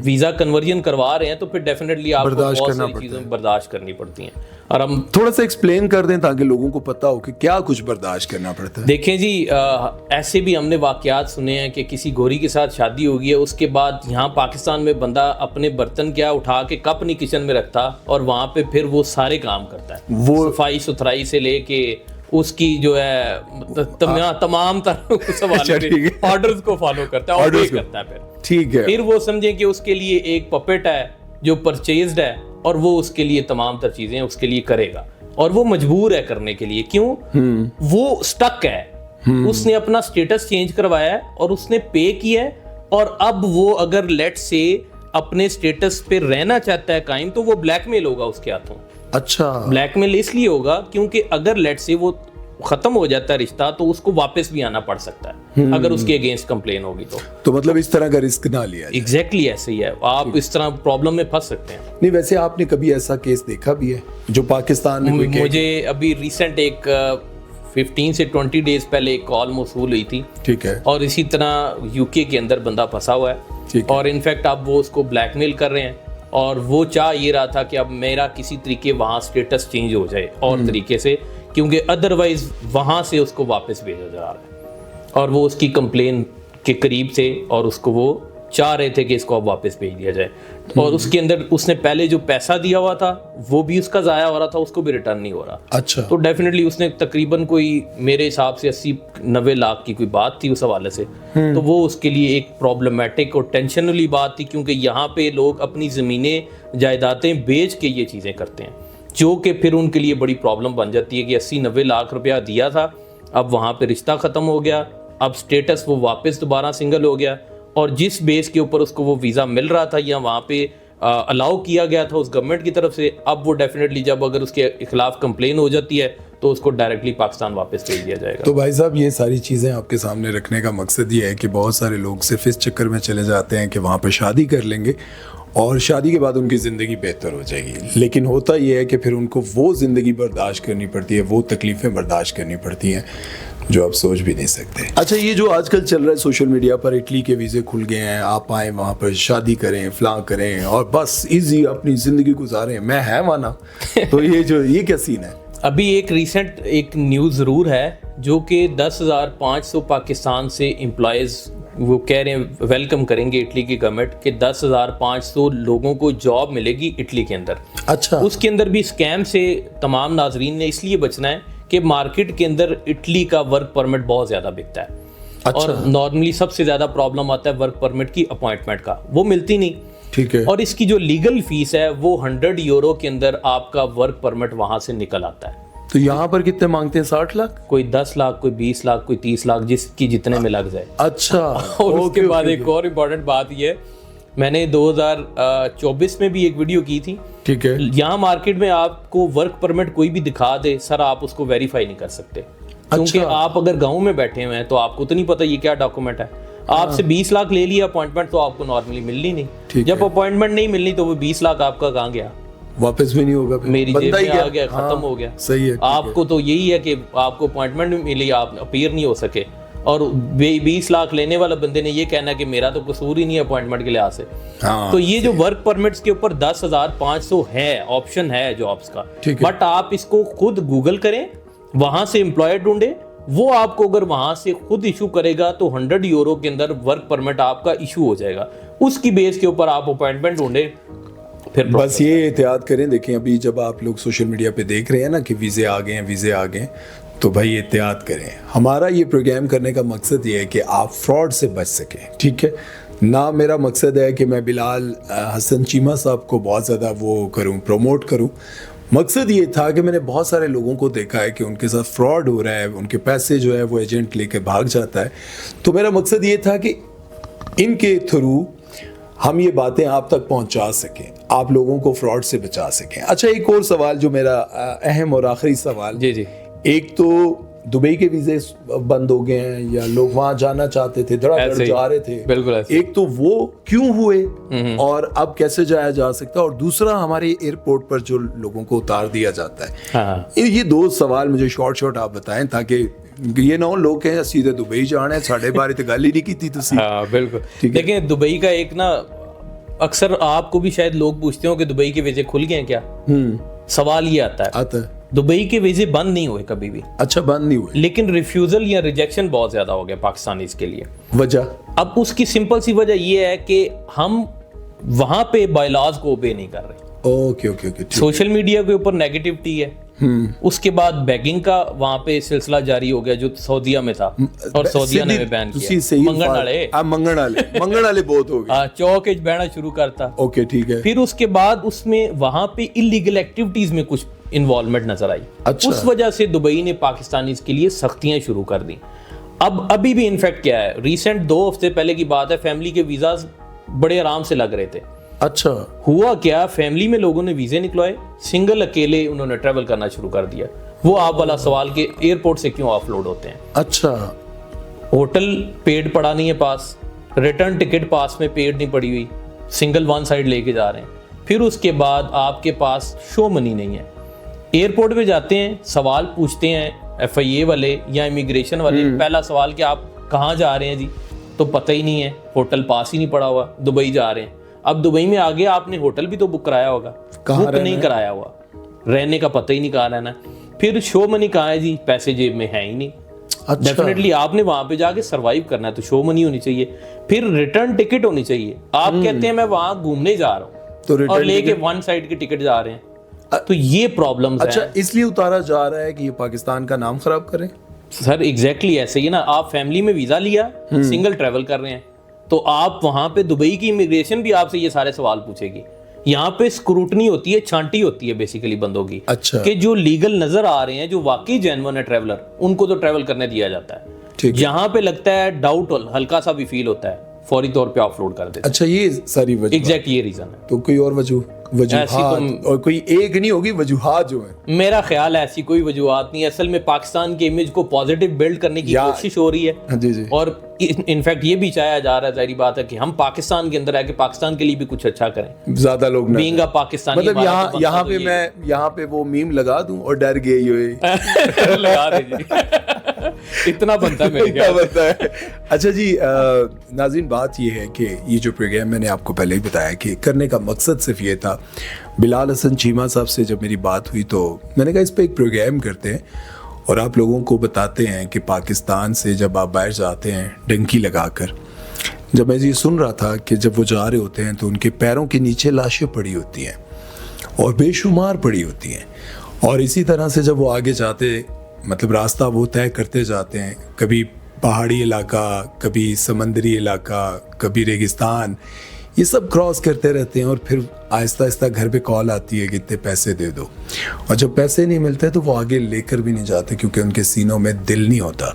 ویزا کنورژن کروا رہے ہیں تو پھر ڈیفینیٹلی آپ کو بہت ساری چیزیں برداشت کرنی پڑتی ہیں. اور ہم تھوڑا سا ایکسپلین کر دیں تاکہ لوگوں کو پتا ہو کہ کیا کچھ برداشت کرنا پڑتا ہے. دیکھیں جی ایسے بھی ہم نے واقعات سنے ہیں کہ کسی گوری کے ساتھ شادی ہو گئی ہے، اس کے بعد یہاں پاکستان میں بندہ اپنے برتن کیا اٹھا کے کپ نہیں کچن میں رکھتا اور وہاں پہ پھر وہ سارے کام کرتا ہے، وہ صفائی ستھرائی سے لے کے اس کی جو ہے تمام آرڈرز کو فالو کرتا ہے، آرڈر کرتا ہے. پھر ٹھیک ہے، پھر وہ سمجھیں کہ اس کے لیے ایک پپٹ ہے جو پرچیزڈ ہے اور وہ اس کے لیے تمام تر چیزیں اس کے لیے کرے گا، اور وہ مجبور ہے کرنے کے لیے. کیوں؟ وہ سٹک ہے، اس نے اپنا اسٹیٹس چینج کروایا ہے اور اس نے پے کیا ہے, اور اب وہ اگر لیٹ سے اپنے اسٹیٹس پہ رہنا چاہتا ہے قائم تو وہ بلیک میل ہوگا اس کے ہاتھوں. اچھا, بلیک میل اس لیے ہوگا کیونکہ اگر لیٹ سے وہ ختم ہو جاتا ہے رشتہ تو اس کو واپس بھی آنا پڑ سکتا ہے اگر اس کے اگینسٹ کمپلین ہوگی تو مطلب اس طرح کا رسک نہ لیا جائے. ایگزیکٹلی ایسے ہی ہے, آپ اس طرح پرابلم میں پھنس سکتے ہیں. نہیں ویسے آپ نے کبھی ایسا کیس دیکھا بھی ہے جو پاکستان میں؟ مجھے ابھی ریسنٹ ایک 15 سے 20 ڈیز پہلے ایک کال موصول ہوئی تھی, ٹھیک ہے, اور اسی طرح یو کے اندر بندہ پھنسا ہوا ہے, اور انفیکٹ اب وہ اس کو بلیک میل کر رہے ہیں, اور وہ چاہ یہ رہا تھا کہ اب میرا کسی طریقے وہاں اسٹیٹس چینج ہو جائے اور طریقے سے, کیونکہ ادروائز وہاں سے اس کو واپس بھیجا جا رہا ہے, اور وہ اس کی کمپلین کے قریب تھے اور اس کو وہ چاہ رہے تھے کہ اس کو اب واپس بھیج دیا جائے, اور اس کے اندر اس نے پہلے جو پیسہ دیا ہوا تھا وہ بھی اس کا ضائع ہو رہا تھا, اس کو بھی ریٹرن نہیں ہو رہا. اچھا, تو ڈیفینیٹلی اس نے تقریباً کوئی میرے حساب سے 80-90 لاکھ کی کوئی بات تھی اس حوالے سے, تو وہ اس کے لیے ایک پرابلمٹک اور ٹینشن والی بات تھی, کیونکہ یہاں پہ لوگ اپنی زمینیں جائیدادیں بیچ کے یہ چیزیں کرتے ہیں, جو کہ پھر ان کے لیے بڑی پرابلم بن جاتی ہے کہ 80-90 لاکھ روپیہ دیا تھا, اب وہاں پہ رشتہ ختم ہو گیا, اب سٹیٹس وہ واپس دوبارہ سنگل ہو گیا, اور جس بیس کے اوپر اس کو وہ ویزا مل رہا تھا یا وہاں پہ الاؤ کیا گیا تھا اس گورنمنٹ کی طرف سے, اب وہ ڈیفینیٹلی جب اگر اس کے خلاف کمپلین ہو جاتی ہے تو اس کو ڈائریکٹلی پاکستان واپس بھیج دیا جائے گا. تو بھائی صاحب یہ ساری چیزیں آپ کے سامنے رکھنے کا مقصد یہ ہے کہ بہت سارے لوگ صرف اس چکر میں چلے جاتے ہیں کہ وہاں پہ شادی کر لیں گے اور شادی کے بعد ان کی زندگی بہتر ہو جائے گی, لیکن ہوتا یہ ہے کہ پھر ان کو وہ زندگی برداشت کرنی پڑتی ہے, وہ تکلیفیں برداشت کرنی پڑتی ہیں جو آپ سوچ بھی نہیں سکتے. اچھا, یہ جو آج کل چل رہا ہے سوشل میڈیا پر, اٹلی کے ویزے کھل گئے ہیں, آپ آئیں وہاں پر شادی کریں, فلاں کریں اور بس ایزی اپنی زندگی گزاریں, میں ہے مانا, تو یہ کیا سین ہے؟ ابھی ایک ریسنٹ ایک نیوز ضرور ہے جو کہ 10,500 پاکستان سے امپلائیز وہ کہہ رہے ہیں ویلکم کریں گے اٹلی کی گورنمنٹ کہ 10,500 لوگوں کو جاب ملے گی اٹلی کے اندر. اچھا, اس کے اندر بھی اسکیم سے تمام ناظرین نے اس لیے بچنا ہے کہ مارکیٹ کے اندر اٹلی کا ورک پرمٹ بہت زیادہ بکتا ہے. اچھا, اور نارملی سب سے زیادہ پرابلم آتا ہے ورک پرمٹ کی اپوائنٹمنٹ کا, وہ ملتی نہیں. ٹھیک ہے, اور اس کی جو لیگل فیس ہے وہ 100 یورو کے اندر آپ کا ورک پرمٹ وہاں سے نکل آتا ہے. تو یہاں پر کتنے مانگتے ہیں؟ 60 لاکھ, کوئی 10 لاکھ, کوئی 20 لاکھ, کوئی 30 لاکھ, جس کی جتنے میں لگ جائے. اچھا, اور اس کے بعد ایک اور امپورٹنٹ بات یہ ہے, میں نے 2024 میں بھی ایک ویڈیو کی تھی. ٹھیک ہے, یہاں مارکیٹ میں آپ کو ورک پرمٹ کوئی بھی دکھا دے سر, آپ اس کو ویریفائی نہیں کر سکتے, کیونکہ آپ اگر گاؤں میں بیٹھے ہوئے ہیں تو آپ کو تو نہیں پتا یہ کیا ڈاکومنٹ ہے. آپ سے 20 لاکھ لے لیا اپوائنٹمنٹ تو آپ کو نارملی ملنی نہیں, جب اپوائنٹمنٹ نہیں ملنی تو وہ 20 لاکھ آپ کا کہاں گیا, واپس بھی نہیں ہوگا, میری جیب میں آ گیا, ختم ہو گیا. صحیح ہے, آپ کو تو یہی ہے کہ آپ کو اپوائنٹمنٹ ملی, آپ اپیئر نہیں ہو سکے, اور 20 لاکھ لینے والا بندے نے یہ کہنا کہ میرا تو قصور ہی نہیں ہے اپوائنٹمنٹ کے لحاظ سے. تو یہ جو ورک پرمٹس کے اوپر 10,500 ہے, آپشن ہے جابس کا, بٹ آپ اس کو خود گوگل کریں, وہاں سے امپلائر ڈھونڈیں, وہ آپ کو اگر وہاں سے خود ایشو کرے گا تو 100 یورو کے اندر ورک پرمٹ آپ کا ایشو ہو جائے گا. اس کی بیس کے اوپر آپ اپوائنٹمنٹ ڈھونڈیں. بس یہ احتیاط کریں. دیکھیں ابھی جب آپ لوگ سوشل میڈیا پہ دیکھ رہے ہیں نا کہ ویزے آ گئے, تو بھائی احتیاط کریں. ہمارا یہ پروگرام کرنے کا مقصد یہ ہے کہ آپ فراڈ سے بچ سکیں, ٹھیک ہے نا. میرا مقصد ہے کہ میں بلال حسن چیمہ صاحب کو بہت زیادہ وہ کروں, پروموٹ کروں. مقصد یہ تھا کہ میں نے بہت سارے لوگوں کو دیکھا ہے کہ ان کے ساتھ فراڈ ہو رہا ہے, ان کے پیسے جو ہے وہ ایجنٹ لے کے بھاگ جاتا ہے. تو میرا مقصد یہ تھا کہ ان کے تھرو ہم یہ باتیں آپ تک پہنچا سکیں, آپ لوگوں کو فراڈ سے بچا سکیں. اچھا, ایک اور سوال جو میرا اہم اور آخری سوال, جی, ایک تو دبئی کے ویزے بند ہو گئے ہیں یا لوگ وہاں جانا چاہتے تھے, دھڑا دھڑ جا رہے تھے, بالکل, ایک تو وہ کیوں ہوئے اور اب کیسے جایا جا سکتا ہے, اور دوسرا ہمارے ایئرپورٹ پر جو لوگوں کو اتار دیا جاتا ہے. یہ 2 سوال مجھے شارٹ آپ بتائیں تاکہ یہ نہ ہو لوگ کہیں سیدھے دبئی جانا ہے, ساڑھے بارے تو گل ہی نہیں کی تھی تسی. بالکل. دیکھیں دبئی کا ایک نا, اکثر آپ کو بھی شاید لوگ پوچھتے ہوں کہ دبئی کے ویزے کھل گئے ہیں کیا, سوال یہ آتا ہے. دبئی کے ویزے بند نہیں ہوئے کبھی بھی. اچھا, بند نہیں ہوئے, لیکن ریفیوزل یا ریجیکشن بہت زیادہ ہو گیا پاکستانیز کے لیے. وجہ؟ اب اس کی سمپل سی وجہ یہ ہے کہ ہم وہاں پہ بائی لاز کو اوبے نہیں کر رہے. اوکے, سوشل میڈیا کے اوپر نیگیٹیوٹی ہے. اس کے بعد بیگنگ کا وہاں پہ سلسلہ جاری ہو گیا جو سعودیہ میں تھا, اور سعودیہ نے بین کیا. منگن والے بہت ہو گئے, چوک بہنا شروع کرتا. اوکے, ٹھیک ہے. پھر اس کے بعد اس میں وہاں پہ انلیگل ایکٹیویٹیز میں کچھ انوالومنٹ نظر آئی. اس وجہ سے دبئی نے پاکستانیز کے لیے سختیاں شروع کر دیں. اب ابھی بھی انفیکٹ کیا ہے, ریسنٹ 2 ہفتے پہلے کی بات ہے, فیملی کے ویزاز بڑے آرام سے لگ رہے تھے. اچھا, ہوا کیا, فیملی میں لوگوں نے ویزے نکلوائے, سنگل اکیلے انہوں نے ٹریول کرنا شروع کر دیا. وہ آپ والا سوال کہ ایئرپورٹ سے کیوں آف لوڈ ہوتے ہیں. اچھا, ہوٹل پیڈ پڑا نہیں ہے پاس, ریٹرن ٹکٹ پاس میں پیڈ نہیں پڑی ہوئی, سنگل ون سائڈ لے کے جا رہے ہیں. پھر اس کے بعد آپ کے پاس شو منی نہیں ہے. ایئرپورٹ پہ جاتے ہیں, سوال پوچھتے ہیں ایف آئی اے والے یا امیگریشن والے, پہلا سوال کہ آپ کہاں جا رہے ہیں جی, تو پتہ ہی نہیں ہے, ہوٹل پاس ہی نہیں پڑا ہوا, دبئی جا رہے ہیں. اب دبئی میں آگے آپ نے ہوٹل بھی تو بک کرایا ہوگا, بک نہیں کرایا ہوا, رہنے کا پتہ ہی نہیں کہاں رہنا. پھر شو منی کہاں ہے جی, پیسے جیب میں ہے ہی نہیں. ڈیفینیٹلی آپ نے وہاں پہ جا کے سروائیو کرنا ہے تو شو منی ہونی چاہیے, پھر ریٹرن ٹکٹ ہونی چاہیے. آپ کہتے ہیں میں وہاں گھومنے جا رہا ہوں اور لے کے ون سائڈ کے ٹکٹ جا رہے ہیں, تو یہ پرابلمز ہیں. اچھا, اس لیے اتارا جا رہا ہے کہ یہ پاکستان کا نام خراب کریں. سر ایگزیکٹلی ایسے ہی نا, آپ فیملی میں ویزا لیا, سنگل ٹریول کر رہے ہیں, تو آپ وہاں پہ دبئی کی امیگریشن بھی آپ سے یہ سارے سوال پوچھے گی. یہاں پہ اسکروٹنی ہوتی ہے, چھانٹی ہوتی ہے بیسیکلی بندوں کی. اچھا, کہ جو لیگل نظر آ رہے ہیں, جو واقعی جینون ہے ٹریولر, ان کو تو ٹریول کرنے دیا جاتا ہے. جہاں پہ لگتا ہے ڈاؤٹ ہلکا سا بھی فیل ہوتا ہے, فوری طور پہ آف لوڈ کر دیتے. اچھا, یہ ساری وجہ, ایگزیکٹ یہ ریزن ہے. تو کوئی اور وجوہات اور کوئی ایک نہیں ہوگی, وجوہات جو ہیں, میرا خیال ہے ایسی کوئی وجوہات نہیں. اصل میں پاکستان کے امیج کو پازیٹیو بلڈ کرنے کی کوشش ہو رہی ہے. جی جی, اور انفیکٹ یہ بھی چاہا جا رہا ہے, ظاہری بات ہے کہ ہم پاکستان کے اندر ہے کہ پاکستان کے لیے بھی کچھ اچھا کریں. زیادہ لوگ نہ بینگ پاکستانی, مطلب یہاں پہ میں یہاں پہ وہ میم لگا دوں اور ڈر گئے ہوئے لگا دے جی, اتنا بنتا ہے میرے خیال ہے. اچھا جی ناظرین, بات یہ ہے کہ یہ جو پروگرام میں نے آپ کو پہلے ہی بتایا کہ کرنے کا مقصد صرف یہ تھا. بلال حسن چیمہ صاحب سے جب میری بات ہوئی تو میں نے کہا اس پہ ایک پروگرام کرتے ہیں اور آپ لوگوں کو بتاتے ہیں کہ پاکستان سے جب آپ باہر جاتے ہیں ڈنکی لگا کر. جب میں یہ سن رہا تھا کہ جب وہ جا رہے ہوتے ہیں تو ان کے پیروں کے نیچے لاشیں پڑی ہوتی ہیں اور بے شمار پڑی ہوتی ہیں, اور اسی طرح سے جب وہ آگے جاتے, مطلب راستہ وہ طے کرتے جاتے ہیں, کبھی پہاڑی علاقہ, کبھی سمندری علاقہ, کبھی ریگستان, یہ سب کراس کرتے رہتے ہیں, اور پھر آہستہ آہستہ گھر پہ کال آتی ہے کہ اتنے پیسے دے دو, اور جب پیسے نہیں ملتے تو وہ آگے لے کر بھی نہیں جاتے کیونکہ ان کے سینوں میں دل نہیں ہوتا.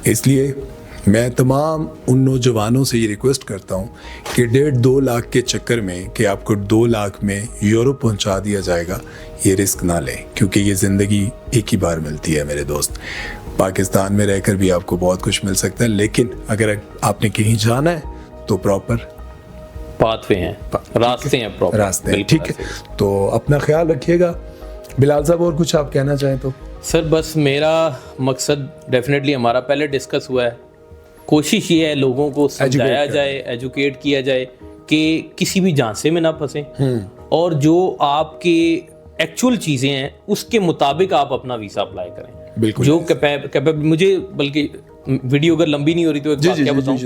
اس لیے میں تمام ان نوجوانوں سے یہ ریکویسٹ کرتا ہوں کہ 1.5-2 لاکھ کے چکر میں کہ آپ کو 2 لاکھ میں یورپ پہنچا دیا جائے گا, یہ رسک نہ لیں, کیونکہ یہ زندگی ایک ہی بار ملتی ہے میرے دوست. پاکستان میں رہ کر بھی آپ کو بہت کچھ مل سکتا ہے, لیکن اگر آپ نے کہیں جانا ہے تو پراپر پاتھ پہ ہیں, راستے ہیں, پراپر راستے ہیں. ٹھیک ہے, تو اپنا خیال رکھیے گا. بلال صاحب اور کچھ آپ کہنا چاہیں تو؟ سر بس میرا مقصد ڈیفینیٹلی ہمارا پہلے ڈسکس ہوا ہے, کوشش یہ ہے لوگوں کو سمجھایا جائے, ایجوکیٹ کیا جائے کہ کسی بھی جھانسے میں نہ پھنسیں, اور جو آپ کے ایکچوئل چیزیں ہیں اس کے مطابق آپ اپنا ویزا اپلائی کریں. بالکل, جو مجھے بلکہ ویڈیو اگر لمبی نہیں ہو رہی تو ایک بات کیا بتاؤں,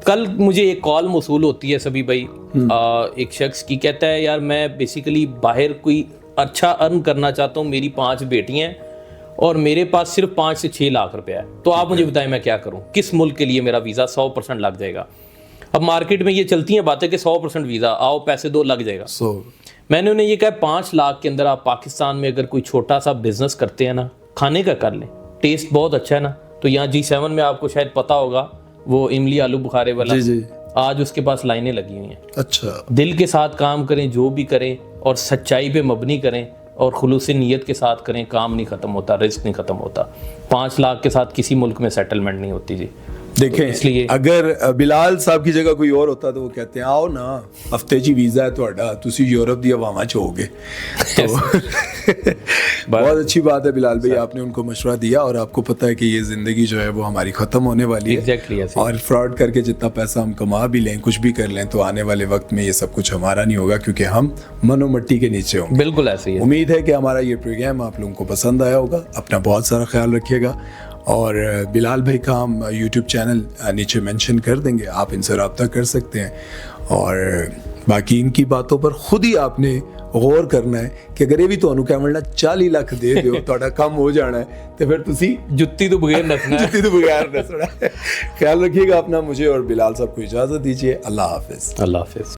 کل مجھے ایک کال موصول ہوتی ہے سبھی بھائی, ایک شخص کی, کہتا ہے یار میں بیسیکلی باہر کوئی اچھا ارن کرنا چاہتا ہوں, میری 5 بیٹیاں ہیں اور میرے پاس صرف 5 سے 6 لاکھ روپے ہے, تو آپ مجھے بتائیں میں کیا کروں, کس ملک کے لیے میرا ویزا 100% لگ جائے گا. اب مارکیٹ میں یہ چلتی ہیں باتیں کہ 100% ویزا, آؤ پیسے دو, لگ جائے گا. میں نے انہیں یہ کہا 5 لاکھ کے اندر آپ پاکستان میں اگر کوئی چھوٹا سا بزنس کرتے ہیں نا, کھانے کا کر لیں, ٹیسٹ بہت اچھا ہے نا. تو یہاں G7 میں آپ کو شاید پتا ہوگا وہ املی آلو بخارے والا, آج اس کے پاس لائنیں لگی ہوئی ہیں. اچھا, دل کے ساتھ کام کریں, جو بھی کریں, اور سچائی پہ مبنی کریں اور خلوص نیت کے ساتھ کریں, کام نہیں ختم ہوتا, رزق نہیں ختم ہوتا. 5 لاکھ کے ساتھ کسی ملک میں سیٹلمنٹ نہیں ہوتی جی. دیکھیں, اس لیے اگر بلال صاحب کی جگہ کوئی اور ہوتا تو وہ کہتے ہیں آؤ نا ہفتے جی ویزا ہے تہاڈا, تسی یورپ دی عواماں چ ہو گے. بہت اچھی بات ہے بلال بھائی, آپ نے ان کو مشورہ دیا, اور آپ کو پتہ ہے کہ یہ زندگی جو ہے وہ ہماری ختم ہونے والی ہے, اور فراڈ کر کے جتنا پیسہ ہم کما بھی لیں, کچھ بھی کر لیں, تو آنے والے وقت میں یہ سب کچھ ہمارا نہیں ہوگا کیونکہ ہم من و مٹی کے نیچے ہوں گے. بالکل ایسے ہی. امید ہے کہ ہمارا یہ پروگرام آپ لوگوں کو پسند آیا ہوگا. اپنا بہت سارا خیال رکھیے گا, اور بلال بھائی کا ہم یوٹیوب چینل نیچے مینشن کر دیں گے, آپ ان سے رابطہ کر سکتے ہیں. اور باقی ان کی باتوں پر خود ہی آپ نے غور کرنا ہے کہ اگر یہ بھی تو کیا ملنا 40 لاکھ دے دیو تہاڈا کام ہو جانا ہے, تو پھر تسی جتی تو بغیر نسنا ہے, جتی تو بغیر نسنا ہے. خیال رکھیے گا اپنا. مجھے اور بلال صاحب کو اجازت دیجیے. اللہ حافظ. اللہ حافظ.